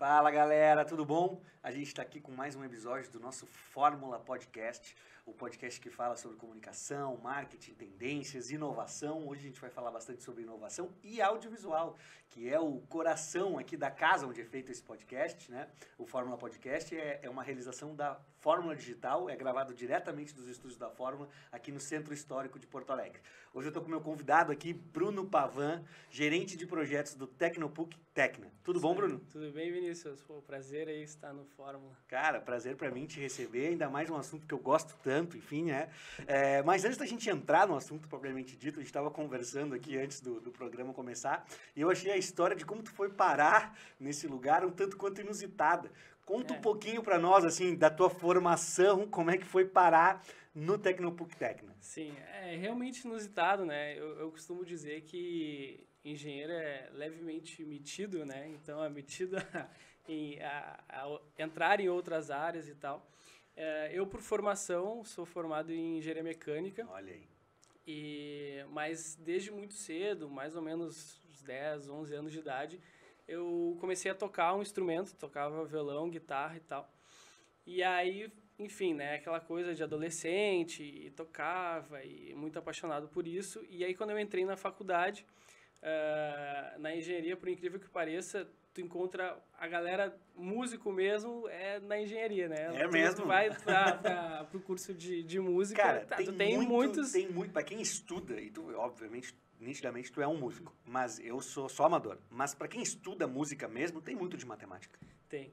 Fala galera, tudo bom? A gente está aqui com mais um episódio do nosso Fórmula Podcast, o podcast que fala sobre comunicação, marketing, tendências, inovação. Hoje a gente vai falar bastante sobre inovação e audiovisual, que é o coração aqui da casa onde é feito esse podcast, né? O Fórmula Podcast é uma realização da Fórmula Digital, é gravado diretamente dos estúdios da Fórmula, aqui no Centro Histórico de Porto Alegre. Hoje eu estou com o meu convidado aqui, Bruno Pavan, gerente de projetos do Tecnopuc Tecna. Tudo bom, Bruno? Tudo bem, Vinícius? Pô, prazer aí estar no Fórmula. Cara, prazer pra mim te receber, ainda mais um assunto que eu gosto tanto, enfim, né? Mas antes da gente entrar no assunto propriamente dito, a gente estava conversando aqui antes do programa começar, e eu achei a história de como tu foi parar nesse lugar um tanto quanto inusitada. Conta um pouquinho pra nós, assim, da tua formação, como é que foi parar no Tecnopuc Tecna. Sim, é realmente inusitado, né? Eu costumo dizer que engenheiro é levemente metido, né? Então é metido a entrar em outras áreas e tal. Eu, por formação, sou formado em engenharia mecânica. Olha aí. Mas desde muito cedo, mais ou menos uns 10, 11 anos de idade, eu comecei a tocar um instrumento, tocava violão, guitarra e tal. E aí, enfim, né, aquela coisa de adolescente, e tocava, e muito apaixonado por isso. E aí, quando eu entrei na faculdade, na engenharia, por incrível que pareça, tu encontra a galera músico mesmo na engenharia, né? É mesmo? Tu vai para o curso de música, Cara, tu tem muitos... Tem muito, pra quem estuda, e tu, obviamente, nitidamente tu é um músico, mas eu sou só amador. Mas pra quem estuda música mesmo, tem muito de matemática. Tem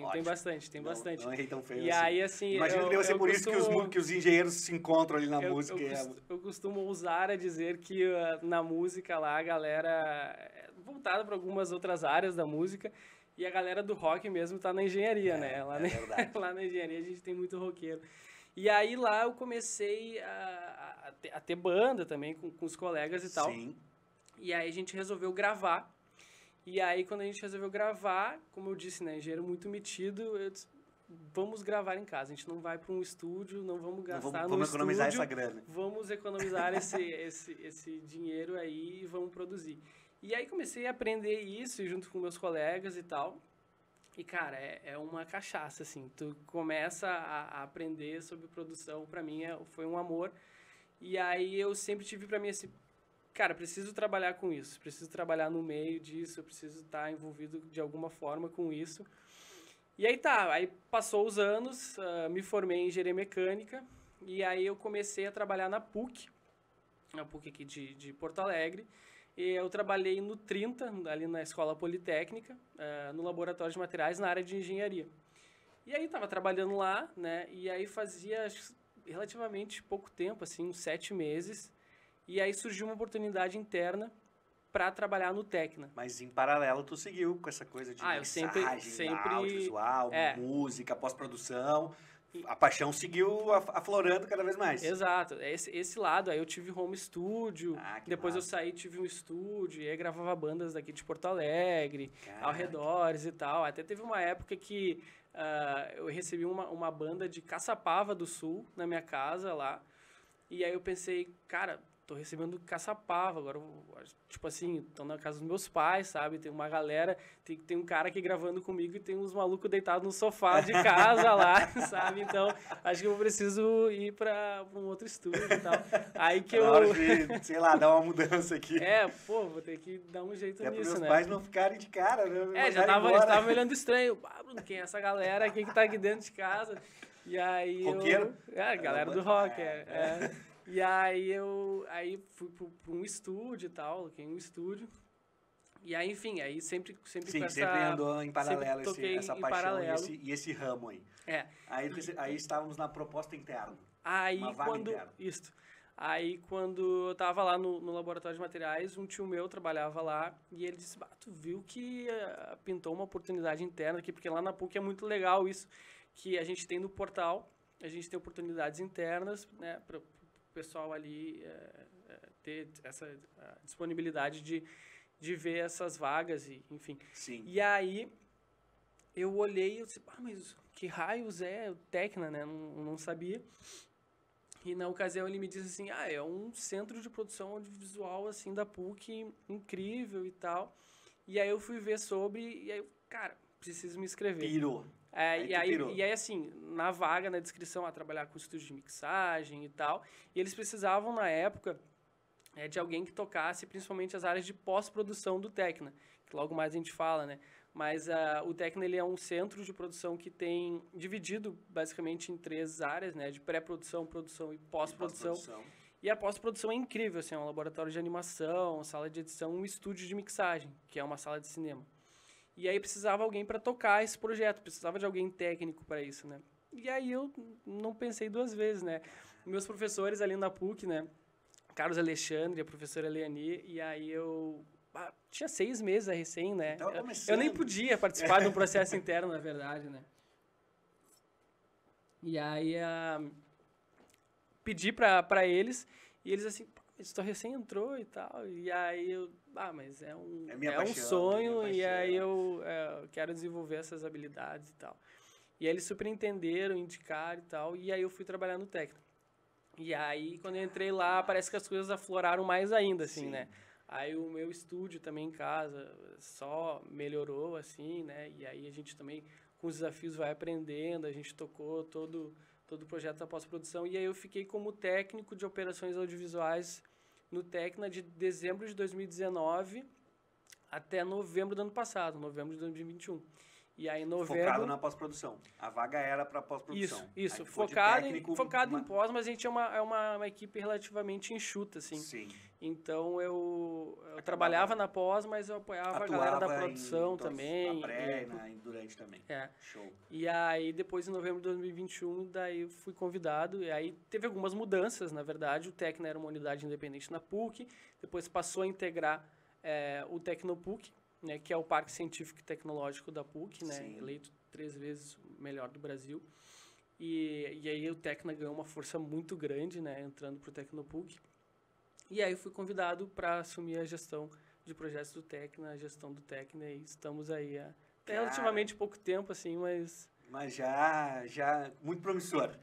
Ótimo. bastante, tem bastante. Não errei tão feio E assim. aí, assim... Imagina que deve ser por isso que os engenheiros se encontram ali na música. Eu costumo ousar a dizer que na música lá a galera é voltada para algumas outras áreas da música e a galera do rock mesmo tá na engenharia, né? Verdade. Lá na engenharia a gente tem muito roqueiro. E aí lá eu comecei a ter banda também com os colegas e tal. Sim. E aí a gente resolveu gravar. E aí, quando a gente resolveu gravar, como eu disse, né, engenheiro muito metido, eu disse, vamos gravar em casa. A gente não vai para um estúdio, não vamos gastar vamos economizar essa grana. Vamos economizar esse dinheiro aí e vamos produzir. E aí comecei a aprender isso junto com meus colegas e tal. E, cara, é uma cachaça, assim. Tu começa a aprender sobre produção. Para mim, foi um amor. E aí eu sempre tive para mim esse... Cara, preciso trabalhar com isso, preciso trabalhar no meio disso, eu preciso estar envolvido de alguma forma com isso. E aí aí passou os anos, me formei em engenharia mecânica, e aí eu comecei a trabalhar na PUC aqui de Porto Alegre, e eu trabalhei no 30, ali na Escola Politécnica, no laboratório de materiais na área de engenharia. E aí estava trabalhando lá, né, e aí fazia relativamente pouco tempo, assim, uns 7 meses, e aí surgiu uma oportunidade interna para trabalhar no Tecna. Mas em paralelo tu seguiu com essa coisa de mensagem, audiovisual, música, pós-produção. A paixão seguiu aflorando cada vez mais. Exato. Esse lado, aí eu tive home studio, depois massa. eu saí tive um estúdio, e aí gravava bandas daqui de Porto Alegre, ao redores e tal. Até teve uma época que eu recebi uma banda de Caçapava do Sul na minha casa lá. E aí eu pensei, cara... Tô recebendo Caçapava, agora, tipo assim, tô na casa dos meus pais, sabe? Tem uma galera, tem um cara aqui gravando comigo e tem uns malucos deitados no sofá de casa lá, sabe? Então, acho que eu preciso ir pra um outro estúdio e tal. Aí que na hora de, sei lá, dar uma mudança aqui. Vou ter que dar um jeito nisso, né? Para meus pais não ficarem de cara, né? Já tava me olhando estranho. Bruno, quem é essa galera aqui que tá aqui dentro de casa? E aí roqueiro? A galera do rock, E aí fui para um estúdio e tal, coloquei um estúdio. E aí, enfim, aí sempre Sim, sempre andou em paralelo essa paixão paralelo. E esse ramo aí. Aí estávamos na proposta interna. Aí quando eu tava lá no laboratório de materiais, um tio meu trabalhava lá e ele disse, tu viu que pintou uma oportunidade interna aqui, porque lá na PUC é muito legal isso, que a gente tem no portal, a gente tem oportunidades internas, né, para pessoal ali ter essa disponibilidade de ver essas vagas, e, enfim. Sim. E aí eu olhei e disse, mas que raios é o Tecna, né? Não sabia. E na ocasião ele me disse assim, é um centro de produção audiovisual assim, da PUC, incrível e tal. E aí eu fui ver sobre, e aí, cara, preciso me inscrever. Pirou. E aí, assim, na vaga, na descrição, a trabalhar com estúdio de mixagem e tal, e eles precisavam, na época, de alguém que tocasse principalmente as áreas de pós-produção do Tecna, que logo mais a gente fala, né? Mas o Tecna, ele é um centro de produção que tem dividido, basicamente, em 3 áreas, né? De pré-produção, produção e pós-produção. E a pós-produção é incrível, assim, é um laboratório de animação, sala de edição, um estúdio de mixagem, que é uma sala de cinema. E aí precisava alguém para tocar esse projeto, precisava de alguém técnico para isso, né? E aí eu não pensei 2 vezes, né? Meus professores ali na PUC, né? Carlos Alexandre, a professora Leani, e aí eu tinha 6 meses recém, né? Eu nem podia participar de um processo interno, na verdade, né? E aí pedi para eles, e eles assim, tu recém entrou e tal, e aí eu, mas é um sonho, e aí eu quero desenvolver essas habilidades e tal. E aí eles super entenderam, indicaram e tal, e aí eu fui trabalhar no Tecna. E aí, quando eu entrei lá, parece que as coisas afloraram mais ainda, assim, né? Aí o meu estúdio também em casa só melhorou, assim, né? E aí a gente também, com os desafios, vai aprendendo, a gente tocou todo o projeto da pós-produção, e aí eu fiquei como técnico de operações audiovisuais no Tecna de dezembro de 2019 até novembro do ano passado, novembro de 2021. E aí, focado na pós-produção. A vaga era para pós-produção. Isso. Focado em pós, mas a gente é uma equipe relativamente enxuta, assim. Sim. Então, eu trabalhava na pós, mas eu apoiava a galera da produção também. Na pré e durante também. Show. E aí, depois, em novembro de 2021, daí eu fui convidado. E aí, teve algumas mudanças, na verdade. O Tecna era uma unidade independente na PUC. Depois, passou a integrar o Tecnopuc, né, que é o Parque Científico e Tecnológico da PUC, né, eleito 3 vezes o melhor do Brasil. E aí o Tecna ganhou uma força muito grande, né, entrando para o Tecnopuc. E aí fui convidado para assumir a gestão de projetos do Tecna, a gestão do Tecna, e estamos aí há relativamente pouco tempo, assim, mas já muito promissor.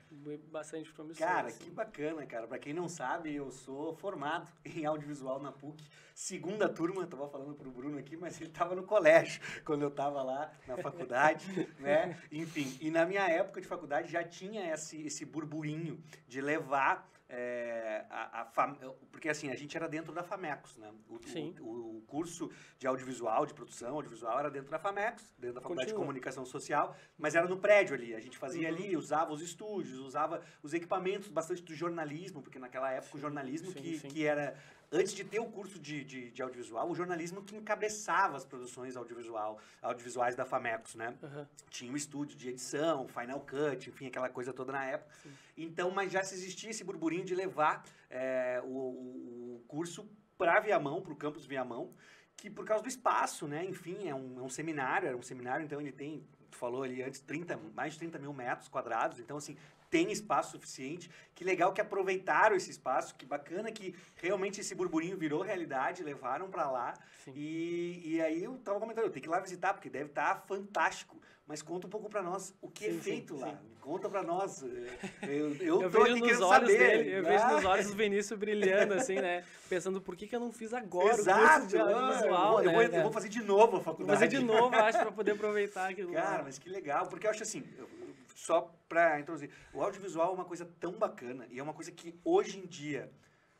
Bastante promissor. Cara, assim. Que bacana, cara. Pra quem não sabe, eu sou formado em audiovisual na PUC. 2ª turma, eu tava falando pro Bruno aqui, mas ele tava no colégio quando eu tava lá na faculdade, né? Enfim, e na minha época de faculdade já tinha esse burburinho de levar porque assim, a gente era dentro da Famecos, né? O curso de audiovisual, de produção audiovisual era dentro da Famecos, dentro da Faculdade de Comunicação Social, mas era no prédio ali, a gente fazia ali, usava os estúdios, usava os equipamentos, bastante do jornalismo, porque naquela época o jornalismo que era, antes de ter o curso de audiovisual, o jornalismo que encabeçava as produções audiovisuais da Famecos, né? Tinha um estúdio de edição, Final Cut, enfim, aquela coisa toda na época. Então, mas já se existia esse burburinho de levar o curso para Viamão, para o campus Viamão, que por causa do espaço, né? Enfim, era um seminário, então ele tem, tu falou ali antes, mais de 30 mil metros quadrados, então assim, tem espaço suficiente. Que legal que aproveitaram esse espaço, que bacana que realmente esse burburinho virou realidade, levaram para lá. E aí eu tava comentando, eu tenho que ir lá visitar, porque deve estar fantástico. Mas conta um pouco para nós o que é feito lá. Conta para nós. Eu tô aqui querendo saber. Eu vejo nos olhos do Vinícius brilhando, assim, né? Pensando, por que eu não fiz agora o curso de audiovisual, eu vou fazer de novo a faculdade. Vou fazer de novo, acho, para poder aproveitar aquilo. Cara, mas que legal. Porque eu acho assim, só para introduzir, o audiovisual é uma coisa tão bacana e é uma coisa que hoje em dia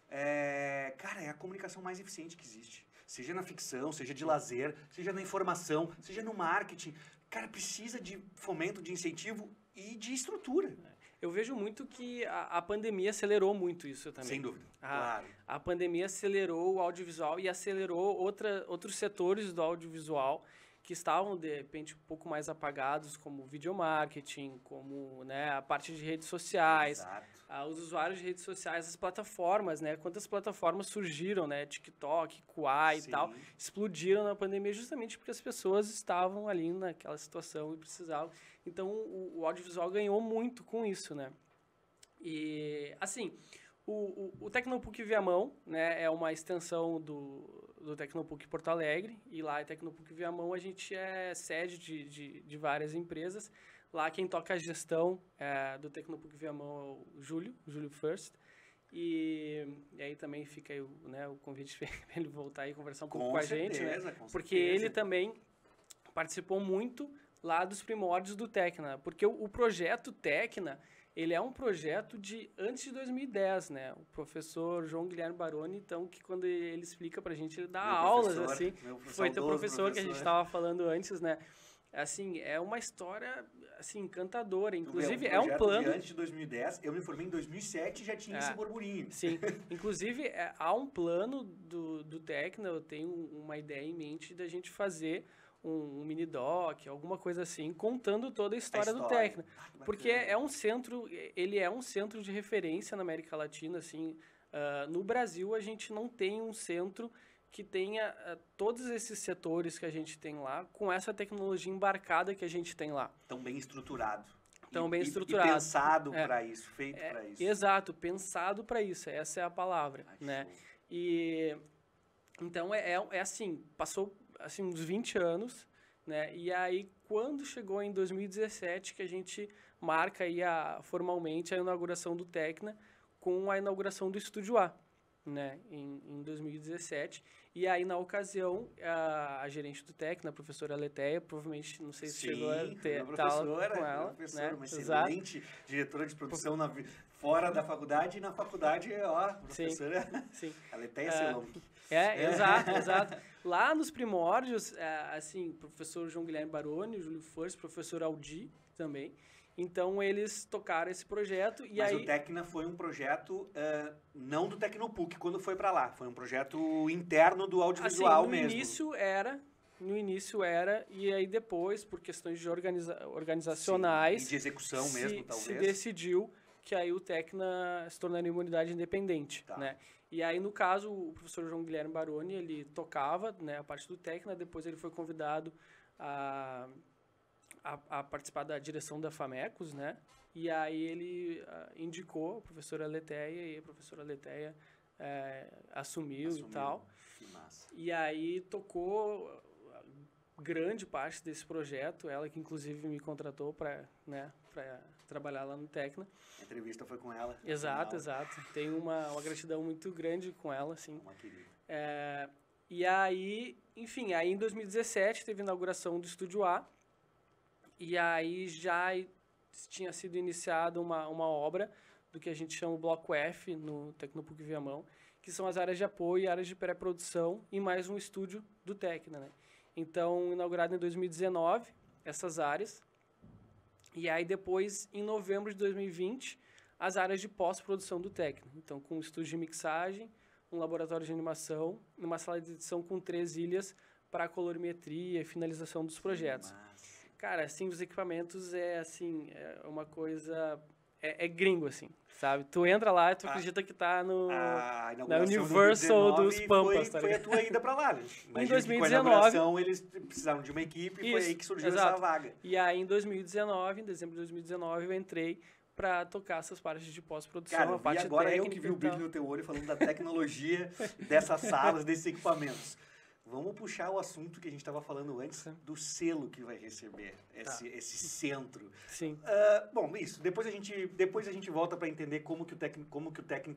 é a comunicação mais eficiente que existe. Seja na ficção, seja de lazer, seja na informação, seja no marketing. Cara, precisa de fomento, de incentivo e de estrutura. Eu vejo muito que a pandemia acelerou muito isso também. Sem dúvida, claro. A pandemia acelerou o audiovisual e acelerou outros setores do audiovisual que estavam, de repente, um pouco mais apagados, como o videomarketing, como, né, a parte de redes sociais, os usuários de redes sociais, as plataformas, né? Quantas plataformas surgiram, né? TikTok, Quai e tal, explodiram na pandemia justamente porque as pessoas estavam ali naquela situação e precisavam. Então, o audiovisual ganhou muito com isso, né? E, assim, o Tecnopuc Viamão, né, é uma extensão do Tecnopuc Porto Alegre, e lá em Tecnopuc Viamão a gente é sede de várias empresas. Lá quem toca a gestão do Tecnopuc Viamão é o Júlio First. E aí também fica aí o convite para ele voltar e conversar um pouco com a gente, né? Porque ele também participou muito lá dos primórdios do Tecna, porque o projeto Tecna, ele é um projeto de antes de 2010, né? O professor João Guilherme Baroni, então, que quando ele explica pra gente, ele dá aulas, assim, foi teu professor que a gente estava falando antes, né? Assim, é uma história, assim, encantadora, inclusive é um plano... antes de 2010, eu me formei em 2007 e já tinha esse burburinho. Sim, inclusive há um plano do Tecna, eu tenho uma ideia em mente da gente fazer um mini doc, alguma coisa assim, contando toda a história do Tecna. Porque ele é um centro de referência na América Latina, assim. No Brasil, a gente não tem um centro que tenha todos esses setores que a gente tem lá, com essa tecnologia embarcada que a gente tem lá. Tão bem estruturado. Estruturado. E pensado para isso, feito para isso. Exato, pensado para isso, essa é a palavra, né? E então é assim, passou assim uns 20 anos, né? E aí quando chegou em 2017 que a gente marca aí formalmente a inauguração do Tecna com a inauguração do Estúdio A, né? Em 2017. E aí, na ocasião, a gerente do Tecna, a professora Letéia, provavelmente, não sei se chegou a ter aula com ela. Professora, uma excelente diretora de produção fora da faculdade, e na faculdade, professora, sim. A Letéia Selon. Exato. Lá nos primórdios, assim, professor João Guilherme Baroni, Júlio Force, professor Aldi também. Então, eles tocaram esse projeto e Mas o Tecna foi um projeto não do Tecnopuc quando foi para lá. Foi um projeto interno do audiovisual mesmo. No início era, e aí depois, por questões de organizacionais... Sim, e de execução mesmo, talvez. Se decidiu que aí o Tecna se tornaria uma unidade independente, né? E aí, no caso, o professor João Guilherme Baroni, ele tocava, né, a parte do Tecna, depois ele foi convidado a participar da direção da FAMECOS, né? E aí ele indicou a professora Letéia e a professora Letéia assumiu e tal. Que massa. E aí tocou grande parte desse projeto, ela que inclusive me contratou para trabalhar lá no Tecna. A entrevista foi com ela. Exato. Tenho uma gratidão muito grande com ela, assim. Uma querida. E aí, enfim, aí em 2017 teve a inauguração do Estúdio A. E aí já tinha sido iniciada uma obra do que a gente chama o Bloco F no Tecnopuc Viamão, que são as áreas de apoio e áreas de pré-produção e mais um estúdio do Tecna, né? Então, inaugurado em 2019, essas áreas. E aí depois, em novembro de 2020, as áreas de pós-produção do Tecna. Então, com um estúdio de mixagem, um laboratório de animação, uma sala de edição com 3 ilhas para colorimetria e finalização dos projetos. Cara, assim, os equipamentos é uma coisa... É gringo, assim, sabe? Tu entra lá e tu acredita que tá na Universal dos Pampas, tá ligado? Foi a tua ida pra lá, né? Em 2019... Com a inauguração, eles precisaram de uma equipe e foi aí que surgiu essa vaga. E aí, em 2019, em dezembro de 2019, eu entrei para tocar essas partes de pós-produção, Cara, a parte agora técnica. Eu que vi o brilho no teu olho falando da tecnologia dessas salas, desses equipamentos. Vamos puxar o assunto que a gente estava falando antes, do selo que vai receber esse centro. Sim. Bom, isso. Depois a gente volta para entender como que o Tecna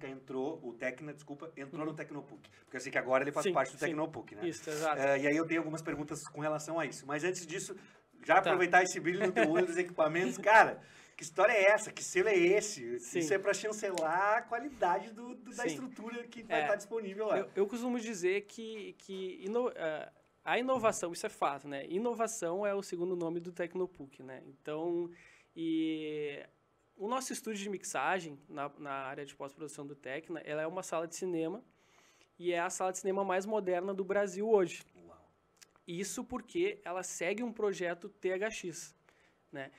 entrou no Tecnopuc. Porque eu sei que agora ele faz parte do Tecnopuc, né? Isso, exato. E aí eu tenho algumas perguntas com relação a isso. Mas antes disso, já aproveitar esse brilho no teu olho dos equipamentos. Cara, que história é essa? Que selo é esse? Sim. Isso é para chancelar a qualidade da estrutura que vai estar disponível lá. Eu costumo dizer que a inovação, isso é fato, né? Inovação é o segundo nome do Tecnopuc, né? Então, o nosso estúdio de mixagem na área de pós-produção do Tecna, ela é uma sala de cinema e é a sala de cinema mais moderna do Brasil hoje. Uau. Isso porque ela segue um projeto THX, né?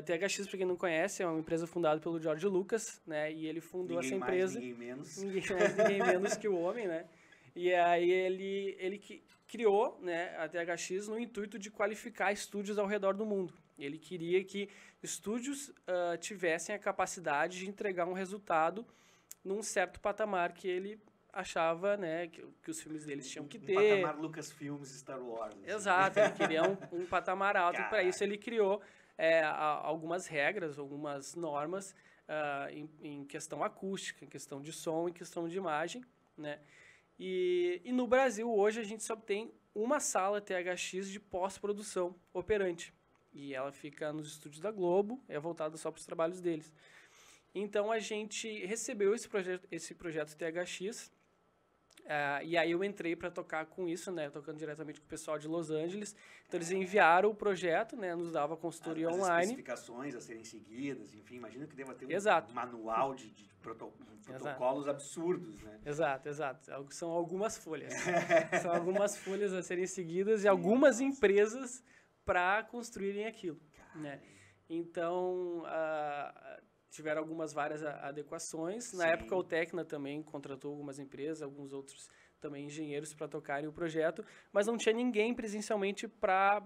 THX, para quem não conhece, é uma empresa fundada pelo George Lucas, né? E ele fundou essa empresa. Ninguém menos. Ninguém menos que o homem, né? E aí ele criou, né, a THX no intuito de qualificar estúdios ao redor do mundo. Ele queria que estúdios tivessem a capacidade de entregar um resultado num certo patamar que ele achava, né, que os filmes deles tinham que ter. Um patamar Lucasfilms, Star Wars. Assim. Exato, ele queria um patamar alto. E para isso ele criou algumas regras, algumas normas em questão acústica, em questão de som, em questão de imagem, né? E no Brasil, hoje, a gente só tem uma sala THX de pós-produção operante, E ela fica nos estúdios da Globo, é voltada só para os trabalhos deles. Então, a gente recebeu esse projeto THX, e aí eu entrei para tocar com isso, né, tocando diretamente com o pessoal de Los Angeles. Então, eles enviaram o projeto, né, nos dava consultoria as online. especificações a serem seguidas, enfim, imagino que deva ter um Exato. manual de protocolos absurdos, né? Exato. São algumas folhas. São algumas folhas a serem seguidas e algumas empresas para construírem aquilo, né? Então, tiveram várias adequações. Na época, o Tecna também contratou algumas empresas, alguns outros também engenheiros para tocarem o projeto, mas não tinha ninguém presencialmente para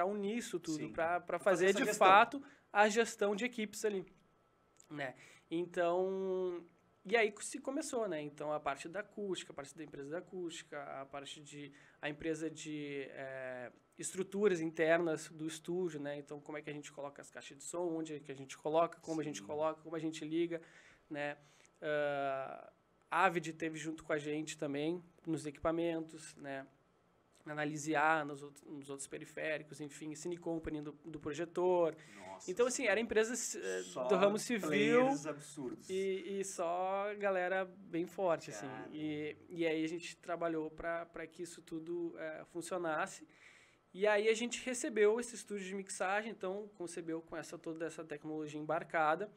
unir isso tudo, para fazer de fato a gestão de equipes ali, né? Então, e aí se começou, né? Então, a parte da acústica, a parte da empresa da acústica, a empresa de estruturas internas do estúdio, né? Então, como é que a gente coloca as caixas de som, onde é que a gente coloca, como a gente coloca, como a gente liga, né? A Avid teve junto com a gente também nos equipamentos, né? Analise A nos outros periféricos, enfim, Cine Company do projetor. Nossa, então, assim, era empresas do ramo civil absurdos. E só galera bem forte, assim. E aí a gente trabalhou para que isso tudo funcionasse. E aí a gente recebeu esse estúdio de mixagem, então concebeu com toda essa tecnologia embarcada.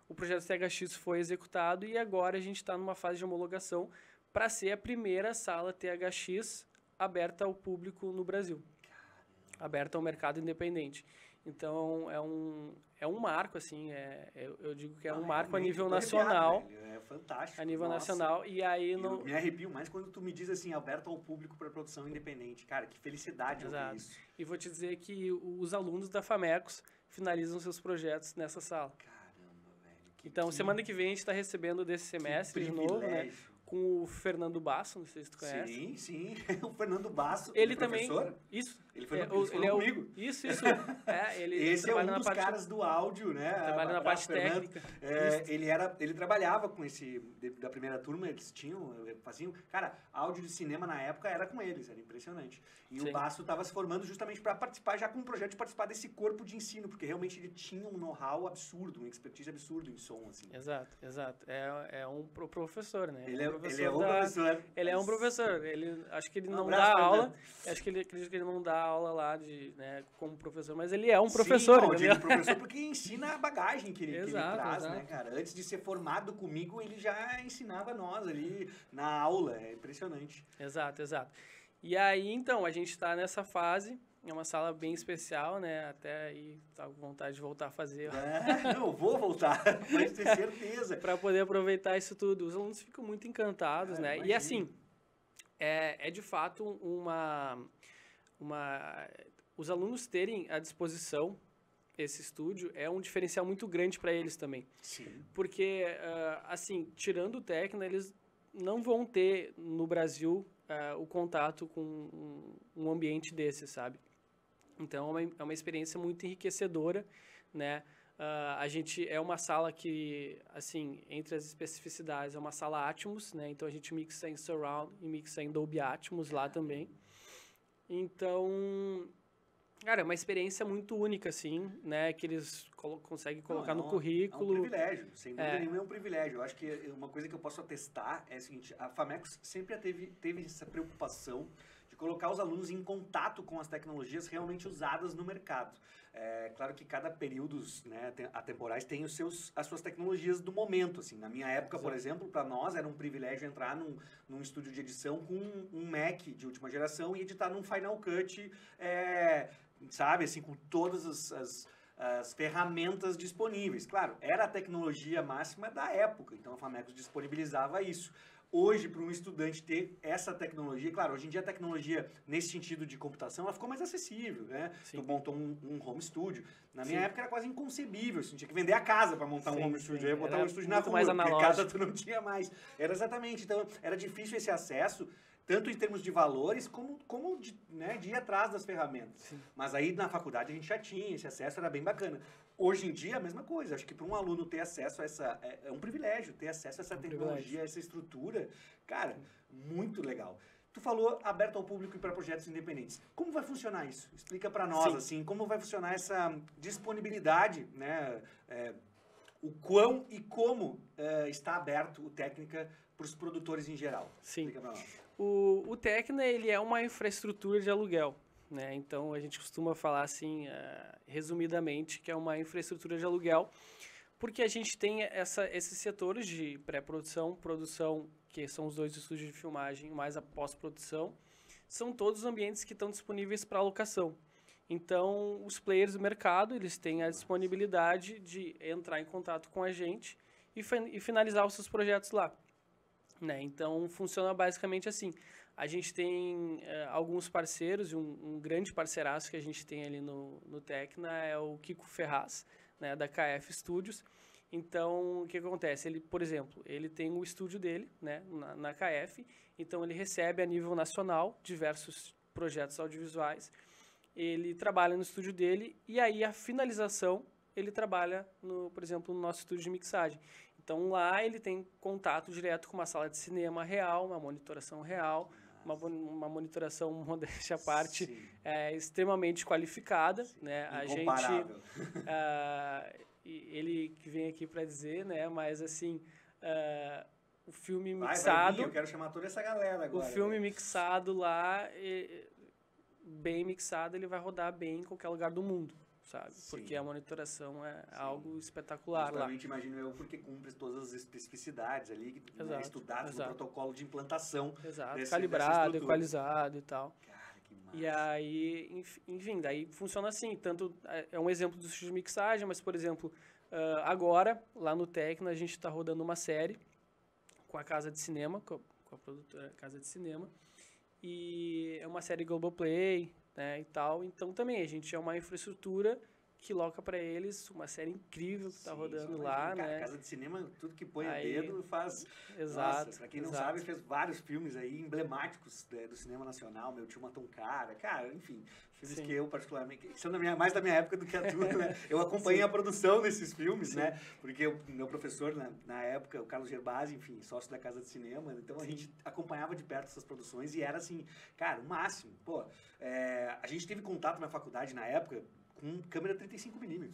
O projeto THX foi executado e agora a gente está numa fase de homologação para ser a primeira sala THX aberta ao público no Brasil. Aberta ao mercado independente. Então, é um marco, assim, eu digo que é um marco a nível nacional. É fantástico. A nível nacional, e aí... Eu me arrepio mais quando tu me diz assim, aberto ao público para produção independente. Cara, que felicidade ouvir isso. E vou te dizer que os alunos da FAMECOS finalizam seus projetos nessa sala. Caramba, velho. Então, semana que vem a gente está recebendo desse semestre de novo, né? Com o Fernando Basso, não sei se tu conhece. Sim. O Fernando Basso, ele também, professor? Isso. Ele foi comigo. Isso. Esse é um dos caras do áudio, né? Trabalha na parte técnica. Ele trabalhava com da primeira turma, eles faziam... Cara, áudio de cinema na época era com eles, era impressionante. E o Basso estava se formando justamente para participar, já com um projeto de participar desse corpo de ensino, porque realmente ele tinha um know-how absurdo, uma expertise absurda em som, assim. Exato. É um professor, né? Ele é um professor. Ele é um professor. Acho que ele não dá aula. Acho que acredito que ele não dá aula lá como professor, mas ele é um professor. Sim, eu digo professor porque ensina a bagagem que ele traz, né, cara? Antes de ser formado comigo, ele já ensinava nós ali na aula. É impressionante. Exato. E aí, então, a gente está nessa fase. É uma sala bem especial, né? Até aí tá com vontade de voltar a fazer. Eu vou voltar, mas ter certeza. Para poder aproveitar isso tudo. Os alunos ficam muito encantados, né? Imagino. E assim, é de fato os alunos terem à disposição esse estúdio é um diferencial muito grande para eles também. Sim. Porque, assim, tirando o Tecna, eles não vão ter no Brasil o contato com um ambiente desse, sabe? Então, é uma experiência muito enriquecedora, né? A gente é uma sala que, assim, entre as especificidades, é uma sala Atmos, né? Então, a gente mixa em Surround e mixa em Dolby Atmos lá também. Então, cara, é uma experiência muito única, assim, né? Que eles conseguem colocar no currículo. É um privilégio, sem dúvida nenhuma é um privilégio. Eu acho que uma coisa que eu posso atestar é o seguinte, a FAMECOS sempre teve essa preocupação de colocar os alunos em contato com as tecnologias realmente usadas no mercado. É claro que cada período, né, atemporais tem as suas tecnologias do momento. Assim. Na minha época, por exemplo, para nós era um privilégio entrar num estúdio de edição com um Mac de última geração e editar num Final Cut, sabe, assim, com todas as ferramentas disponíveis. Claro, era a tecnologia máxima da época, então a FAMECOS disponibilizava isso. Hoje, para um estudante ter essa tecnologia, claro, hoje em dia a tecnologia, nesse sentido de computação, ela ficou mais acessível, né? Sim. Tu montou um home studio. Na minha época era quase inconcebível, assim, tinha que vender a casa para montar um home studio, ia botar um estúdio na rua, porque casa tu não tinha mais. Era exatamente, então era difícil esse acesso, tanto em termos de valores, como de ir atrás das ferramentas. Sim. Mas aí na faculdade a gente já tinha, esse acesso era bem bacana. Hoje em dia, a mesma coisa. Acho que para um aluno ter acesso a é um privilégio, ter acesso a essa tecnologia, a essa estrutura, cara, muito legal. Tu falou aberto ao público e para projetos independentes. Como vai funcionar isso? Explica para nós, assim, como vai funcionar essa disponibilidade, né? O quão e como está aberto o Técnica para os produtores em geral. Sim. Explica para nós. O Tecna, ele é uma infraestrutura de aluguel, né? Então, a gente costuma falar assim, resumidamente, que é uma infraestrutura de aluguel, porque a gente tem esses setores de pré-produção, produção, que são os 2 estúdios de filmagem, mais a pós-produção, são todos os ambientes que estão disponíveis para alocação. Então, os players do mercado, eles têm a disponibilidade de entrar em contato com a gente e finalizar os seus projetos lá, né? Então, funciona basicamente assim. A gente tem alguns parceiros, e um grande parceiraço que a gente tem ali no Tecna é o Kiko Ferraz, né, da KF Studios. Então, o que acontece? Ele, por exemplo, ele tem o estúdio dele, né, na KF, então ele recebe a nível nacional diversos projetos audiovisuais, ele trabalha no estúdio dele e aí a finalização ele trabalha, por exemplo, no nosso estúdio de mixagem. Então, lá ele tem contato direto com uma sala de cinema real, uma monitoração real, uma monitoração, modéstia à parte, extremamente qualificada, né? A gente, ele que vem aqui para dizer, né? Mas assim, o filme mixado, eu quero chamar toda essa galera agora. O filme mixado lá, bem mixado, ele vai rodar bem em qualquer lugar do mundo, sabe? Sim. Porque a monitoração é algo espetacular. Justamente, lá. Imagino eu, porque cumpre todas as especificidades ali, né, estudadas no protocolo de implantação. Exato, calibrado, equalizado e tal. Cara, que massa. E aí, enfim, daí funciona assim, tanto, é um exemplo do estúdio de mixagem, mas, por exemplo, agora, lá no Tecna, a gente está rodando uma série com a Casa de Cinema, com a produtora Casa de Cinema, e é uma série Globoplay, né, e tal. Então, também, a gente é uma infraestrutura que loca para eles uma série incrível que está rodando lá, né? Casa de Cinema, tudo que põe o dedo faz... Exato. Nossa, pra quem não sabe, fez vários filmes aí emblemáticos do cinema nacional. Meu Tio Matou um Cara, enfim, filmes que eu particularmente... São mais da minha época do que a tua, né? Eu acompanhei a produção desses filmes, né? Porque o meu professor, na época, o Carlos Gerbasi, enfim, sócio da Casa de Cinema, então a gente acompanhava de perto essas produções e era assim, cara, o máximo. Pô, a gente teve contato na faculdade na época com câmera 35mm.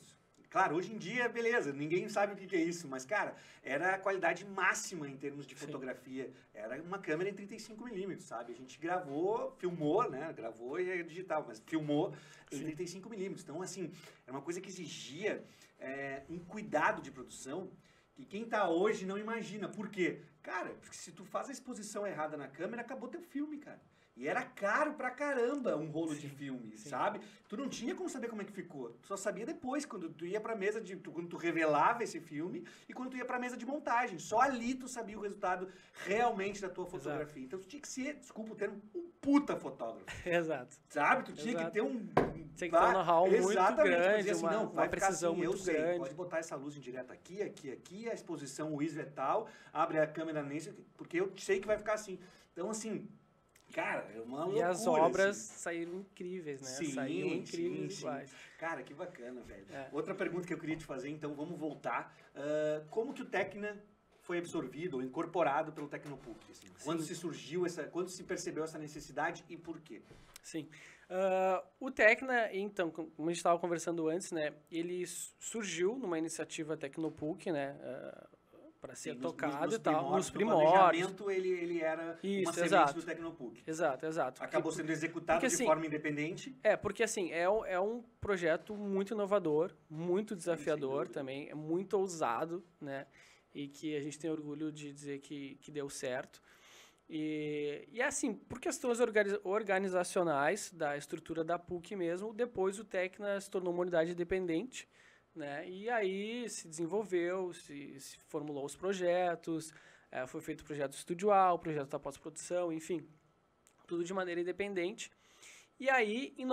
Claro, hoje em dia, beleza, ninguém sabe o que é isso, mas, cara, era a qualidade máxima em termos de fotografia. Era uma câmera em 35mm, sabe? A gente filmou, né? Gravou e é digital, mas filmou em 35mm. Então, assim, é uma coisa que exigia um cuidado de produção que quem tá hoje não imagina. Por quê? Cara, porque se tu faz a exposição errada na câmera, acabou teu filme, cara. E era caro pra caramba um rolo de filme, sabe? Tu não tinha como saber como é que ficou. Tu só sabia depois, quando tu ia pra mesa quando tu revelava esse filme e quando tu ia pra mesa de montagem. Só ali tu sabia o resultado realmente da tua fotografia. Então tu tinha que ser, desculpa o termo, um puta fotógrafo. Exato. Sabe? Tu tinha que ter tinha que ter um know-how muito grande, assim, uma precisão assim, muito grande. Pode botar essa luz indireta aqui, a exposição, o ISO é tal, abre a câmera nesse, porque eu sei que vai ficar assim. Então, assim... Cara, é uma loucura. E as obras saíram incríveis, né? Sim, saíram incríveis iguais. Cara, que bacana, velho. Outra pergunta que eu queria te fazer, então, vamos voltar. Como que o Tecna foi absorvido ou incorporado pelo Tecnopuc? Assim? Quando se percebeu essa necessidade e por quê? Sim. O Tecna, então, como a gente estava conversando antes, né? Ele surgiu numa iniciativa Tecnopuc, né? Para ser tocado e tal, nos primórdios. No planejamento, ele era uma semente do Tecnopuc. Exato. Acabou sendo executado de forma independente. Porque assim, é um projeto muito inovador, muito desafiador também, é muito ousado, né? E que a gente tem orgulho de dizer que deu certo. E assim, por questões organizacionais da estrutura da PUC mesmo, depois o Tecna se tornou uma unidade independente, né? E aí se desenvolveu, se formulou os projetos, foi feito o projeto estudioal, o projeto da pós-produção, enfim, tudo de maneira independente. E aí, em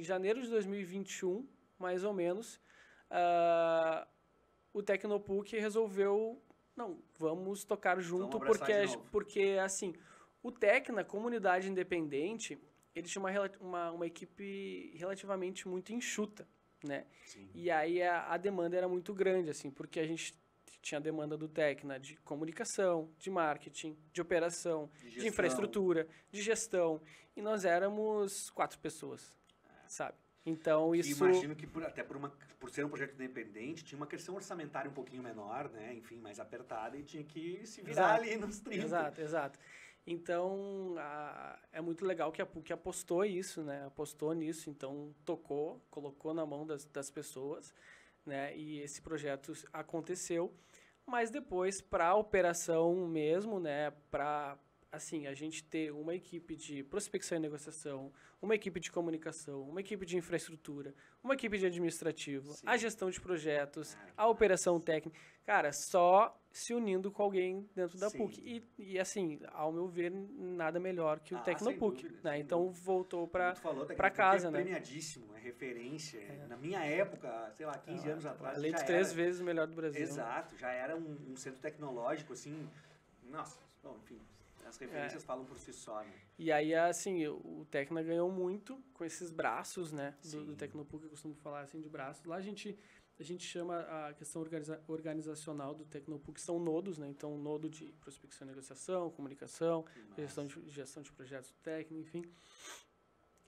janeiro de 2021, mais ou menos, o Tecnopuc resolveu, vamos tocar junto, porque assim, o Tecna, comunidade independente, ele tinha uma equipe relativamente muito enxuta, né? Sim. E aí a demanda era muito grande, assim, porque a gente tinha demanda do Tecna de comunicação, de marketing, de operação, de infraestrutura, de gestão. E nós éramos 4 pessoas, sabe? Então, isso... Imagino que por ser um projeto independente, tinha uma questão orçamentária um pouquinho menor, né? Enfim, mais apertada e tinha que se virar ali nos 30. Exato. Então, é muito legal que a PUC apostou isso, né? Apostou nisso, então colocou na mão das pessoas, né? E esse projeto aconteceu. Mas depois, para a operação mesmo, né? Para, assim, a gente ter uma equipe de prospecção e negociação, uma equipe de comunicação, uma equipe de infraestrutura, uma equipe de administrativo, a gestão de projetos, a operação técnica. Cara, só se unindo com alguém dentro da PUC. E assim, ao meu ver, nada melhor que o Tecnopuc, né? Então voltou para casa, né? É premiadíssimo, é referência. Na minha época, sei lá, 15 anos atrás, eleito 3 vezes o melhor do Brasil. Exato, já era um centro tecnológico, assim, nossa, bom, enfim, as referências falam por si só, né? E aí, assim, o Tecna ganhou muito com esses braços, né? Do Tecnopuc, eu costumo falar assim de braços. Lá a gente chama a questão organizacional do Tecnopuc, são nodos, né? Então, nodo de prospecção e negociação, comunicação, gestão de projetos técnicos, enfim.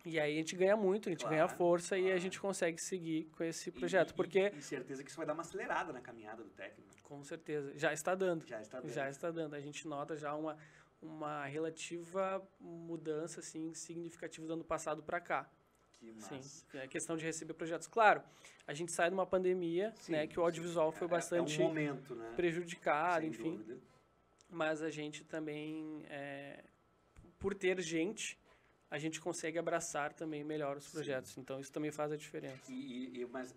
E aí a gente ganha muito, a gente ganha força e a gente consegue seguir com esse projeto. E certeza que isso vai dar uma acelerada na caminhada do Tecno. Com certeza. Já está dando. Já está dando. A gente nota já uma relativa mudança, assim, significativa do ano passado para cá. Sim, é questão de receber projetos. Claro, a gente sai de uma pandemia, né, que o audiovisual foi bastante um momento, né? prejudicado, Sem enfim. dúvida. Mas a gente também, por ter gente, a gente consegue abraçar também melhor os projetos. Então, isso também faz a diferença.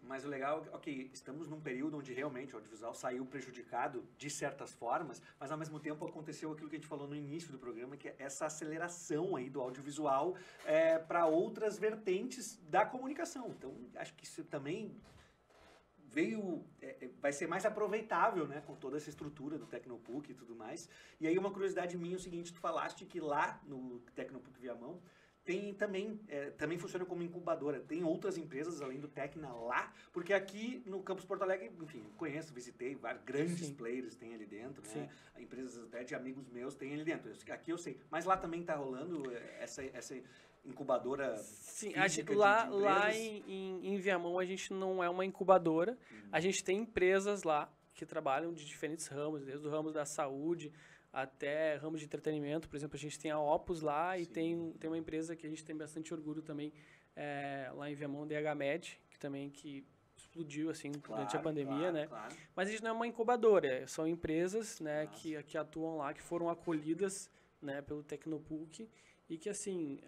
Mas o legal, ok, estamos num período onde realmente o audiovisual saiu prejudicado de certas formas, mas ao mesmo tempo aconteceu aquilo que a gente falou no início do programa, que é essa aceleração aí do audiovisual para outras vertentes da comunicação. Então, acho que isso também vai ser mais aproveitável, né, com toda essa estrutura do Tecnopuc e tudo mais. E aí uma curiosidade minha é o seguinte, tu falaste que lá no Tecnopuc Viamão tem também funciona como incubadora. Tem outras empresas além do Tecna lá, porque aqui no Campus Porto Alegre, enfim, conheço, visitei, vários grandes players tem ali dentro, né? Empresas até de amigos meus tem ali dentro. Aqui eu sei. Mas lá também está rolando essa incubadora. Sim, lá em Viamão a gente não é uma incubadora. A gente tem empresas lá que trabalham de diferentes ramos, desde o ramo da saúde até ramo de entretenimento. Por exemplo, a gente tem a Opus lá e tem uma empresa que a gente tem bastante orgulho também lá em Viamão, DHMed, que explodiu assim durante a pandemia, né? Claro. Mas a gente não é uma incubadora, são empresas, né, que atuam lá, que foram acolhidas, né, pelo Tecnopuc e que, assim,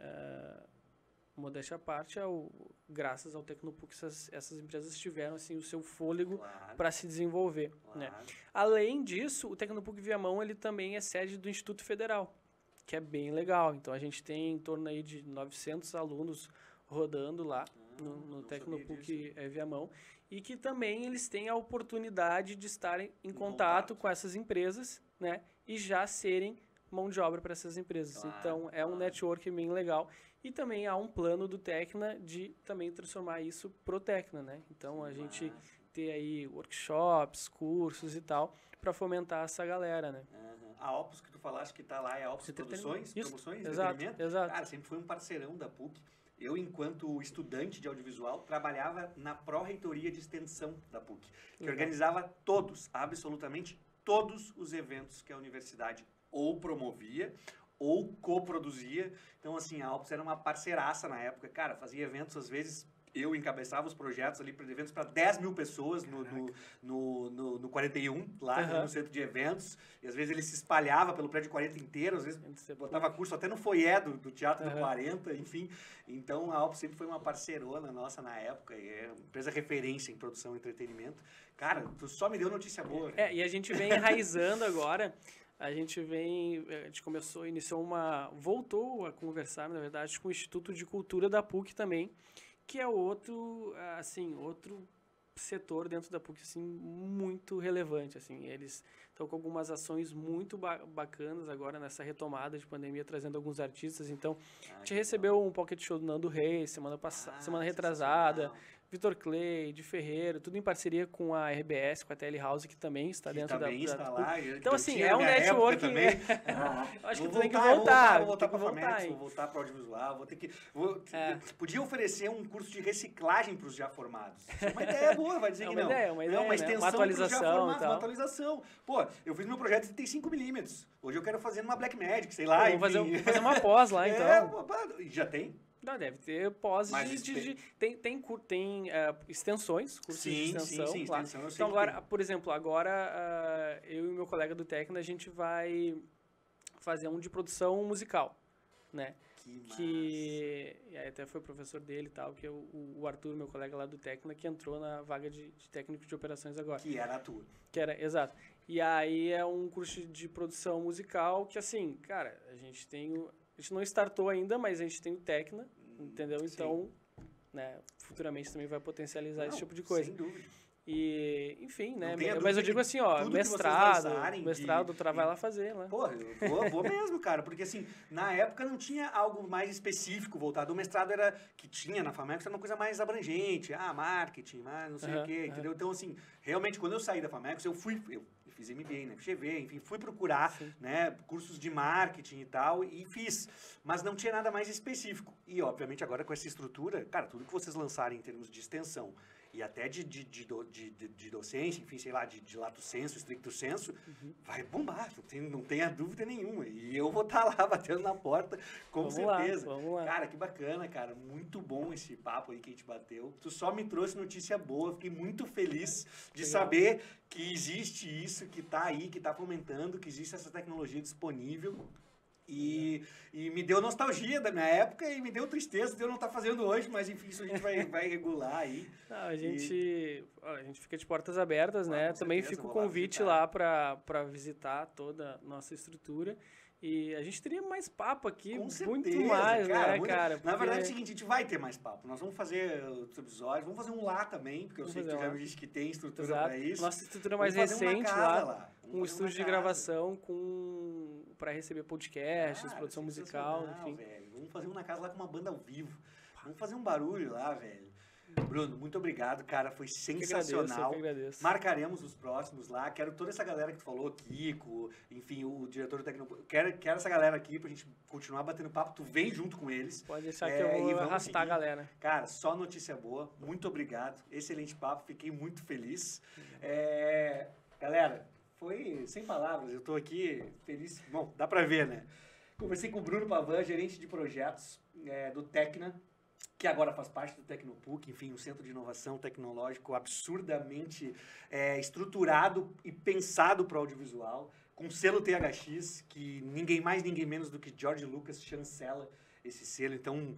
modéstia à parte, graças ao Tecnopuc, essas empresas tiveram assim, o seu fôlego para se desenvolver. Né? Além disso, o Tecnopuc Viamão ele também é sede do Instituto Federal, que é bem legal. Então, a gente tem em torno aí de 900 alunos rodando lá no Tecnopuc Viamão e que também eles têm a oportunidade de estarem em contato com essas empresas, né, e já serem mão de obra para essas empresas. Então, é um network bem legal. E também há um plano do Tecna de também transformar isso pro Tecna, né? Então, a gente ter aí workshops, cursos e tal, para fomentar essa galera, né? A Opus que tu falaste que tá lá é a Opus Promoções, exato. Cara, sempre foi um parceirão da PUC. Eu, enquanto estudante de audiovisual, trabalhava na pró-reitoria de extensão da PUC, que organizava absolutamente todos os eventos que a universidade ou promovia ou coproduzia. Então, assim, a Opus era uma parceiraça na época. Cara, fazia eventos, às vezes, eu encabeçava os projetos ali, eventos para 10 mil pessoas no 41, lá no centro de eventos. E, às vezes, ele se espalhava pelo prédio 40 inteiro. Às vezes, botava curso até no foyer do Teatro do 40, enfim. Então, a Opus sempre foi uma parceirona nossa na época. E é uma empresa referência em produção e entretenimento. Cara, tu só me deu notícia boa. E a gente vem enraizando agora... voltou a conversar, na verdade, com o Instituto de Cultura da PUC também, que é outro setor dentro da PUC, assim, muito relevante, assim. Eles estão com algumas ações muito bacanas agora nessa retomada de pandemia, trazendo alguns artistas. Então, a gente recebeu um pocket show do Nando Reis semana retrasada, Vitor Clay, de Ferreira, tudo em parceria com a RBS, com a TL House, que também está dentro também da... está lá. Então, assim, é um networking. Acho que tu tem que voltar. Vou voltar para a Famex, vou voltar para o audiovisual, vou ter que... Podia oferecer um curso de reciclagem para os já formados. Isso é uma ideia boa, vai dizer que não. Uma ideia, uma extensão, uma atualização, uma atualização. Pô, eu fiz meu projeto de 35mm. Hoje eu quero fazer numa Blackmagic, sei lá. Vou fazer uma pós lá, então. Já tem? Não, deve ter pós tem extensões, cursos de extensão. Sim, extensão eu sei. Então agora, por exemplo, eu e o meu colega do Tecna, a gente vai fazer um de produção musical, né? Que aí até foi professor dele e tal, que é o Arthur, meu colega lá do Tecna, que entrou na vaga de técnico de operações agora. Que era a tua. Exato. E aí é um curso de produção musical que, assim, cara, a gente não startou ainda, mas a gente tem o Tecna, entendeu? Então, né, futuramente também vai potencializar esse tipo de coisa. Sem dúvida. E, enfim, né? Mas eu digo assim, ó, mestrado, vai lá fazer, né? Porra, eu vou mesmo, cara, porque assim, na época não tinha algo mais específico voltado. O mestrado que tinha na Famex era uma coisa mais abrangente, marketing, não sei o quê, entendeu? Então, assim, realmente, quando eu saí da Famex, eu fiz MBA na FGV, enfim, fui procurar, né, cursos de marketing e tal, e fiz, mas não tinha nada mais específico. E, obviamente, agora com essa estrutura, cara, tudo que vocês lançarem em termos de extensão e até de docência, enfim, sei lá, de lato sensu, stricto sensu, vai bombar, não tenha dúvida nenhuma. E eu vou estar lá batendo na porta, com certeza. Vamos lá. Cara, que bacana, cara. Muito bom esse papo aí que a gente bateu. Tu só me trouxe notícia boa, fiquei muito feliz de saber que existe isso, que tá aí, que tá fomentando, que existe essa tecnologia disponível. E me deu nostalgia da minha época e me deu tristeza de eu não estar fazendo hoje, mas enfim, isso a gente vai regular aí. Não, a gente fica de portas abertas, né? Também fica o convite lá para visitar toda a nossa estrutura. E a gente teria mais papo aqui, com certeza, muito mais, cara, né, cara? Porque... Na verdade é o seguinte, a gente vai ter mais papo. Nós vamos fazer outros episódios, vamos fazer um lá também, porque eu sei que tu já me disse que tem estrutura para isso. Nossa estrutura mais recente lá, um estúdio de gravação para receber podcasts, produção musical, enfim. Velho. Vamos fazer um na casa lá com uma banda ao vivo. Vamos fazer um barulho lá, velho. Bruno, muito obrigado, cara, foi sensacional. Eu que agradeço. Marcaremos os próximos lá, quero toda essa galera que tu falou, Kiko, enfim, o diretor do Tecnopúblico, quero essa galera aqui pra gente continuar batendo papo, tu vem junto com eles. Pode deixar que eu vou arrastar a galera. Cara, só notícia boa, muito obrigado, excelente papo, fiquei muito feliz. Galera, foi sem palavras, eu tô aqui feliz, bom, dá pra ver, né? Conversei com o Bruno Pavan, gerente de projetos do Tecna, que agora faz parte do Tecnopuc, enfim, um centro de inovação tecnológico absurdamente estruturado e pensado para o audiovisual, com selo THX, que ninguém mais, ninguém menos do que George Lucas chancela esse selo. Então,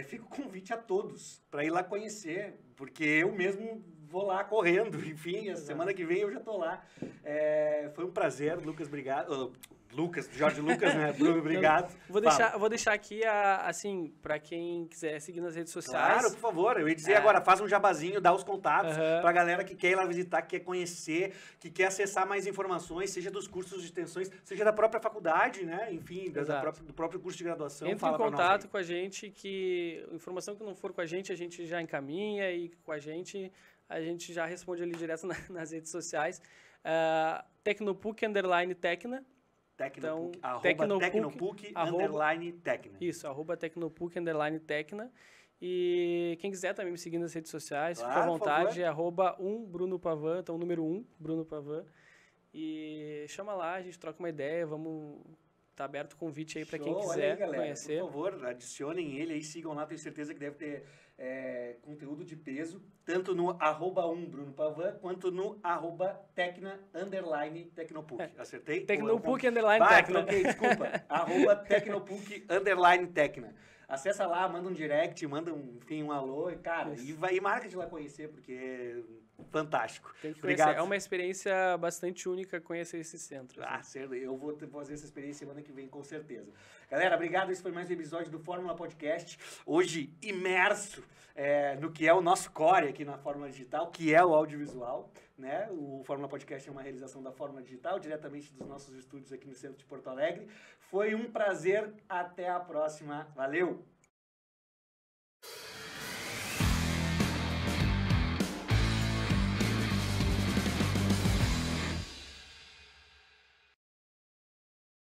fica o convite a todos para ir lá conhecer, porque eu mesmo vou lá correndo, enfim, a semana que vem eu já tô lá. Foi um prazer, Lucas, obrigado. Jorge Lucas, né? Bruno, obrigado. Vou deixar aqui, assim, para quem quiser seguir nas redes sociais. Claro, por favor. Eu ia dizer agora, faz um jabazinho, dá os contatos pra galera que quer ir lá visitar, que quer conhecer, que quer acessar mais informações, seja dos cursos de extensões, seja da própria faculdade, né? Enfim, do próprio curso de graduação. Entre em contato com a gente, que informação que não for com a gente já encaminha, e com a gente já responde ali direto nas redes sociais. Tecnopuc _Tecna. Tecnopuc _Tecna. Isso, @Tecnopuc _Tecna. E quem quiser também me seguir nas redes sociais, claro, fica à vontade, é @Bruno Pavan, então número 1, Bruno Pavan. E chama lá, a gente troca uma ideia, tá aberto o convite aí para quem quiser aí, galera, conhecer. Por favor, adicionem ele aí, sigam lá, tenho certeza que deve ter conteúdo de peso, tanto no @Bruno Pavan, quanto no @Tecna _Tecnopuc. Acertei? Tecnopuc _Tecna. Troquei, desculpa. @Tecnopuc _Tecna. Acessa lá, manda um direct, manda um alô, cara, e marca de lá conhecer, porque é fantástico. Tem que conhecer. É uma experiência bastante única conhecer esse centro. Certo. Eu vou fazer essa experiência semana que vem, com certeza. Galera, obrigado. Esse foi mais um episódio do Fórmula Podcast. Hoje, imerso no que é o nosso core aqui na Fórmula Digital, que é o audiovisual, né? O Fórmula Podcast é uma realização da Fórmula Digital, diretamente dos nossos estúdios aqui no centro de Porto Alegre. Foi um prazer. Até a próxima. Valeu!